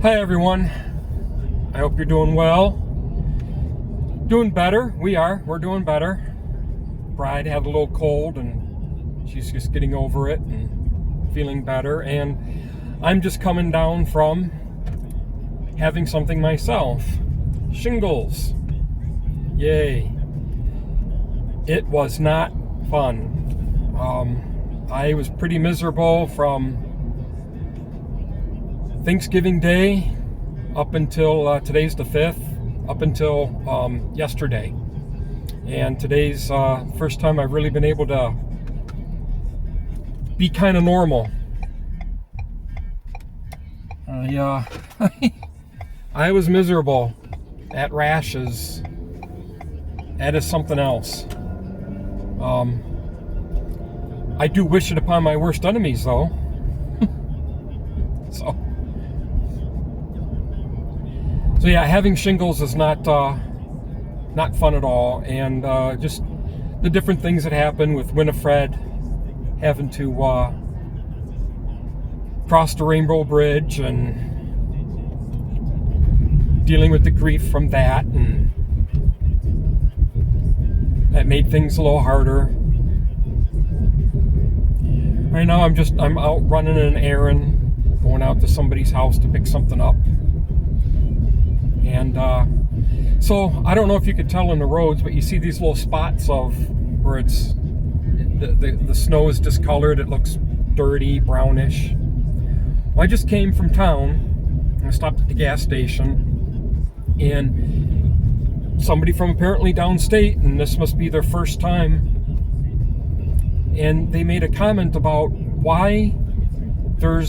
Hi everyone, I hope you're doing well. Doing better, we're doing better. Bride had a little cold and she's just getting over it and feeling better. And I'm just coming down from having something myself. Shingles. Yay. It was not fun. I was pretty miserable from Thanksgiving Day up until today's the 5th, up until yesterday. And today's first time I've really been able to be kind of normal. I was miserable. That rashes. That is something else. I do wish it upon my worst enemies, though. So yeah, having shingles is not fun at all, and just the different things that happen with Winifred having to cross the Rainbow Bridge and dealing with the grief from that, and that made things a little harder. Right now I'm out running an errand, going out to somebody's house to pick something up. And so I don't know if you could tell in the roads, but you see these little spots of where it's the snow is discolored. It looks dirty, brownish. Well, I just came from town. I stopped at the gas station, and somebody from apparently downstate, and this must be their first time, and they made a comment about why they're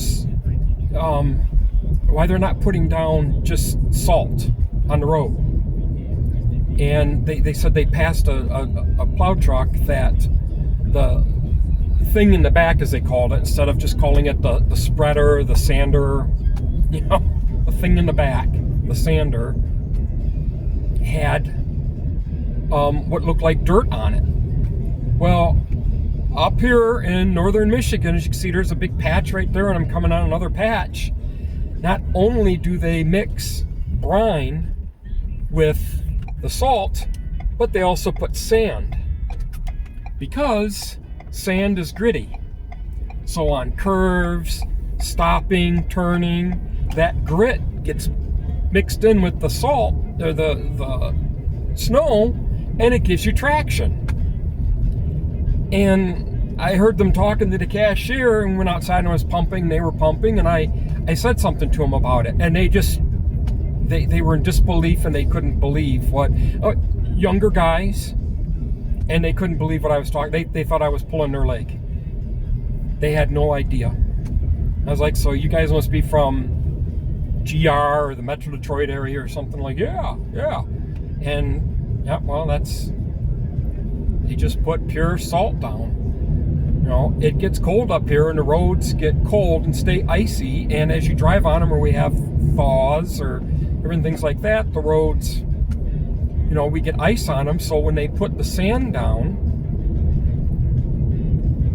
not putting down just salt on the road. And they said they passed a plow truck that the thing in the back, as they called it, instead of just calling it the spreader, the sander, the thing in the back, the sander, had what looked like dirt on it. Well, up here in northern Michigan, as you can see, there's a big patch right there, and I'm coming on another patch. Not only do they mix brine with the salt, but they also put sand, because sand is gritty. So on curves, stopping, turning, that grit gets mixed in with the salt or the snow, and it gives you traction. And I heard them talking to the cashier, and went outside and was pumping. They were pumping, and I said something to them about it, and they were in disbelief, and they couldn't believe what younger guys, and they couldn't believe what I was talking. They thought I was pulling their leg. They had no idea. I was like, so you guys must be from GR or the Metro Detroit area or something. Like, yeah. And yeah, well, they just put pure salt down. It gets cold up here, and the roads get cold and stay icy, and as you drive on them, or we have thaws or different things like that, the roads, we get ice on them. So when they put the sand down,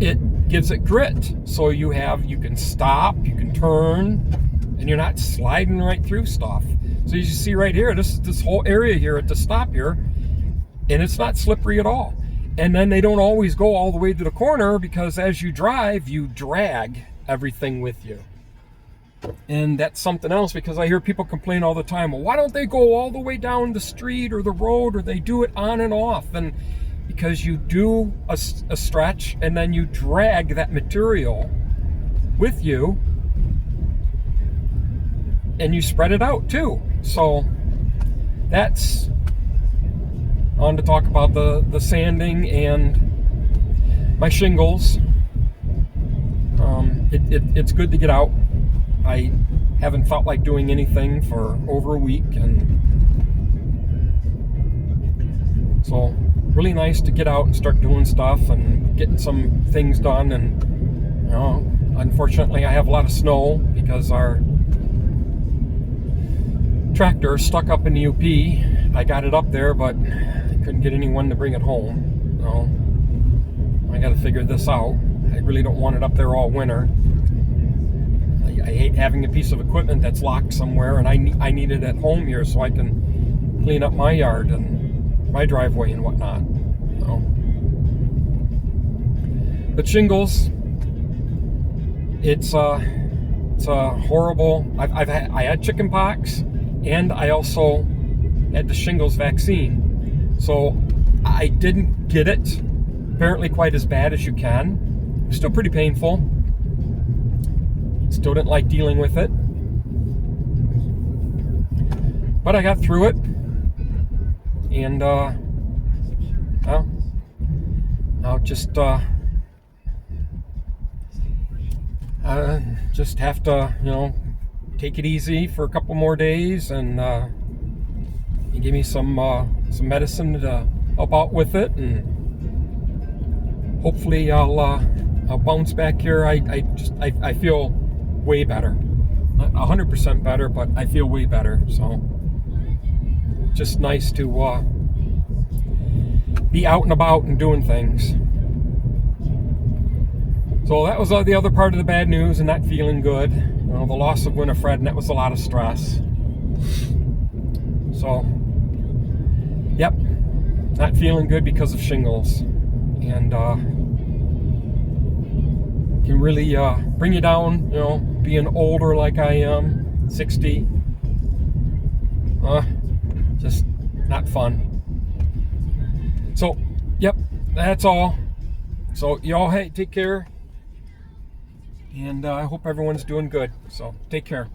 it gives it grit. So you can stop, you can turn, and you're not sliding right through stuff. So you see right here, this whole area here at the stop here, and it's not slippery at all. And then they don't always go all the way to the corner, because as you drive, you drag everything with you. And that's something else, because I hear people complain all the time, well, why don't they go all the way down the street or the road, or they do it on and off? And because you do a stretch, and then you drag that material with you, and you spread it out too. So that's on to talk about the sanding and my shingles. It's good to get out. I haven't felt like doing anything for over a week, and so really nice to get out and start doing stuff and getting some things done. And unfortunately I have a lot of snow, because our tractor is stuck up in the UP. I got it up there, but couldn't get anyone to bring it home. I got to figure this out. I really don't want it up there all winter. I hate having a piece of equipment that's locked somewhere, and I need it at home here so I can clean up my yard and my driveway and whatnot. So. But shingles, it's a horrible. I had chicken pox, and I also had the shingles vaccine. So I didn't get it apparently quite as bad as you can. It was still pretty painful. Still didn't like dealing with it. But I got through it. And well, I'll just have to, take it easy for a couple more days, and you give me some medicine to help out with it, and hopefully I'll bounce back here. I feel way better, not 100% better, but I feel way better. So just nice to be out and about and doing things. So that was the other part of the bad news and not feeling good. The loss of Winifred, and that was a lot of stress. So, yep, not feeling good because of shingles. And can really bring you down, being older like I am, 60. Just not fun. So, yep, that's all. So, y'all, hey, take care. And I hope everyone's doing good. So, take care.